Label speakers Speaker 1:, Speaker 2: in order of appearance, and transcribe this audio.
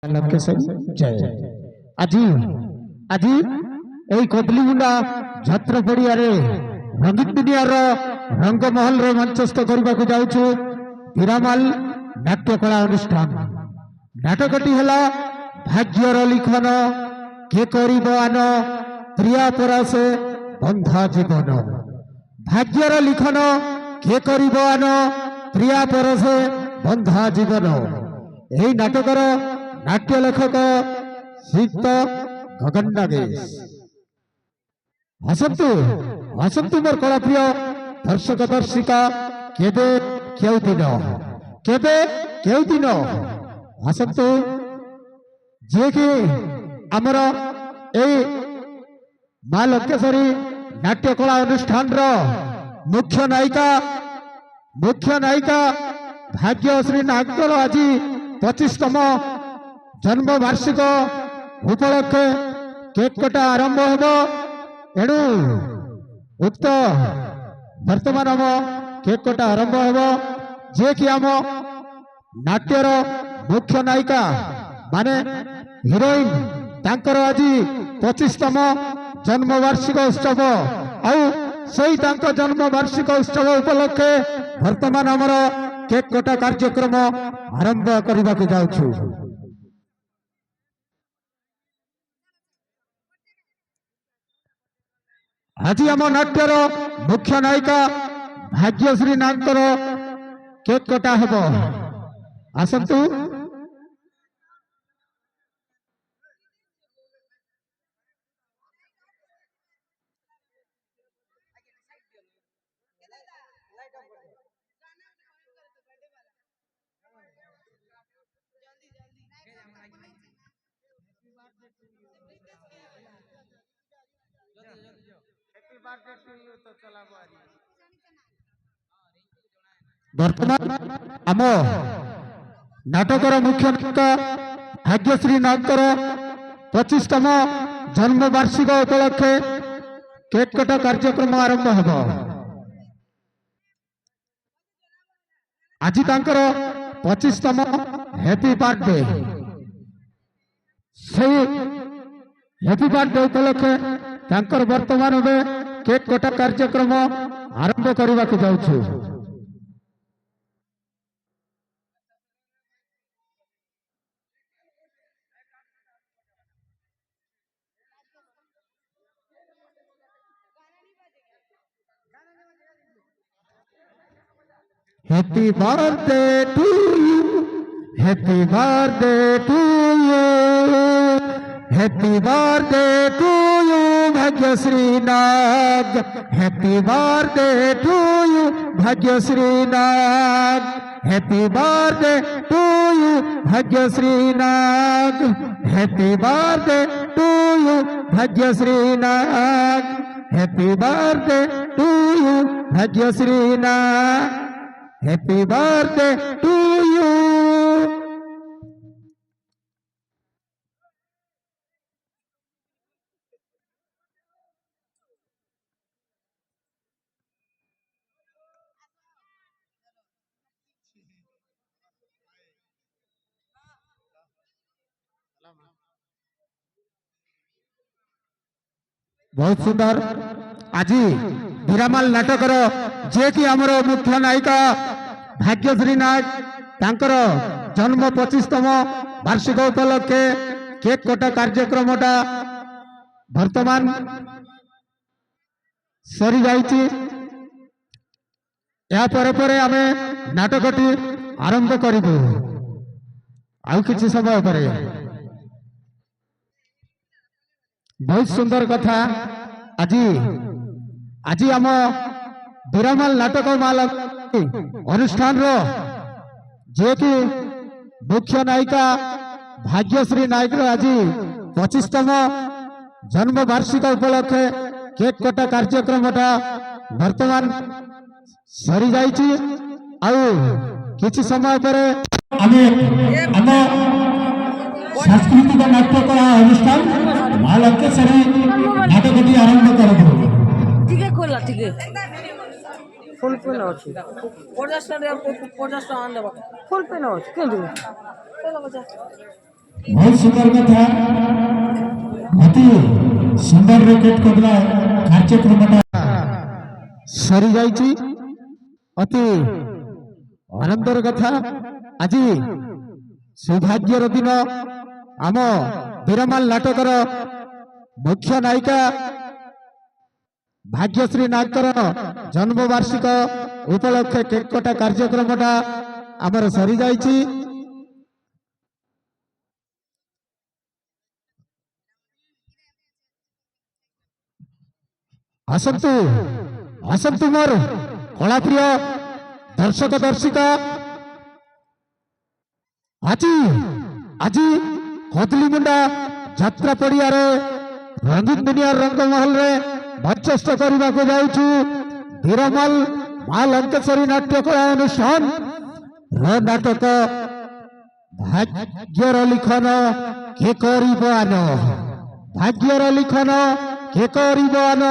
Speaker 1: जय আজি আজি এই কদলিগুন্ডা যাত্রা পড়িয়ারে রঙ্গিত দুনিয়ার রঙ্গমহলরে মঞ্চস্থ করবাকু যাଉଛୁ হিরামাল নাট্যকলা অনুষ্ঠান। নাটকটি হেলা ভাগ্যর লিখন কে করিব আন প্রিয়া পরশে বন্ধা জীবন। ভাগ্যর লিখন কে করিব আন প্রিয়া পরশে বন্ধা জীবন। এই নাটকর नाट्य लेखक श्रीयुक्त गगन नागेश। हसतु हसतु मोर कलाप्रिय दर्शक दर्शिका केबे केउ दिन हसतु जे कि आमर ए मां लंकेश्वरी नाट्य कला अनुष्ठान मुख्य नायिका भाग्यश्री नागर आज 25तम जन्म वार्षिक उपलक्षे केक कटा आरंभ होब। एणु उक्त वर्तमान आम केक कटा आरंभ होब जे कि आम नाट्यर मुख्य नायिका माने हिरोइन तांकर आज 25तम जन्म वार्षिक उत्सव आउ सही तांको जन्म वार्षिक उत्सव उपलक्षे वर्तमान आमर केक कटा कार्यक्रम आरंभ करने को जाऊँ। आज आम नाट्यर मुख्य नायिका भाग्यश्री नागर केक कटा हेब। आसतु वर्तमान आम नाटकर मुख्य नायिका भाग्यश्री नागर 25तम जन्म वार्षिक उपलक्षे केक कटा कार्यक्रम आरंभ होब। आज तांकर 25तम हैप्पी बर्थडे से हैप्पी बर्थडे उपलक्षे तांकर वर्तमान में केक कटा कार्यक्रम आरंभ करने को जाऊँ। Happy birthday to you, happy birthday to you, happy birthday to you Bhagyashree Nag, happy birthday to you Bhagyashree Nag, happy birthday to you Bhagyashree Nag, happy birthday to you Bhagyashree Nag, happy birthday to you Bhagyashree Nag, happy birthday to you. बहुत सुंदर आज हीरामाल नाटकर जे कि आमर मुख्य नायिका भाग्यश्री नाग तांकर जन्म 25तम वार्षिक उपलक्षे केक कटा कार्यक्रम वर्तमान सरी जाइछि। या पर आमे नाटकटी आरंभ करिबु आउ किछि समय परे। बहुत सुंदर कथा आज आज आम हीरामाल नाटक माल अनुष्ठान जे कि मुख्य नायिका भाग्यश्री नागर आज 25तम जन्म वार्षिक उपलक्षे केक कटा कार्यक्रम वर्तमान सरी जाइछि। आउ किछि समय परे सांस्कृतिक नाट्यकला अनुष्ठान मां लंकेश्वरी नाटकटी आरंभ करबो। ठीक है खोला ठीक है फोन पे ना अछि 50 टा 50 टा आन देबा फोन पे ना अछि के देबो चलो बच्चा बहुत सुंदर कथा अति सुंदर रेकेट कबला कार्यक्रमटा सरी जाइछि अति आनंदर कथा आज सौभाग्यर दिन आम बीरमाल नाटकर मुख्य नायिका भाग्यश्री नागर जन्म वार्षिक उपलक्षे केक कटा कार्यक्रमटा आमर सरी जाइछि। आसंतु आसंतु मोर कला प्रिय दर्शक दर्शिका আজি আজি कदलीमुंडा यात्रा पड़िया रंगीन दुनिया रंगमहल रे मध्यस्थ करने को जाऊँ बीरमाल मां लंकेश्वरी नाट्य कला अनुष्ठान नाटक भाग्यर लिखन के करिब आन भाग्यर लिखन के करिब आन।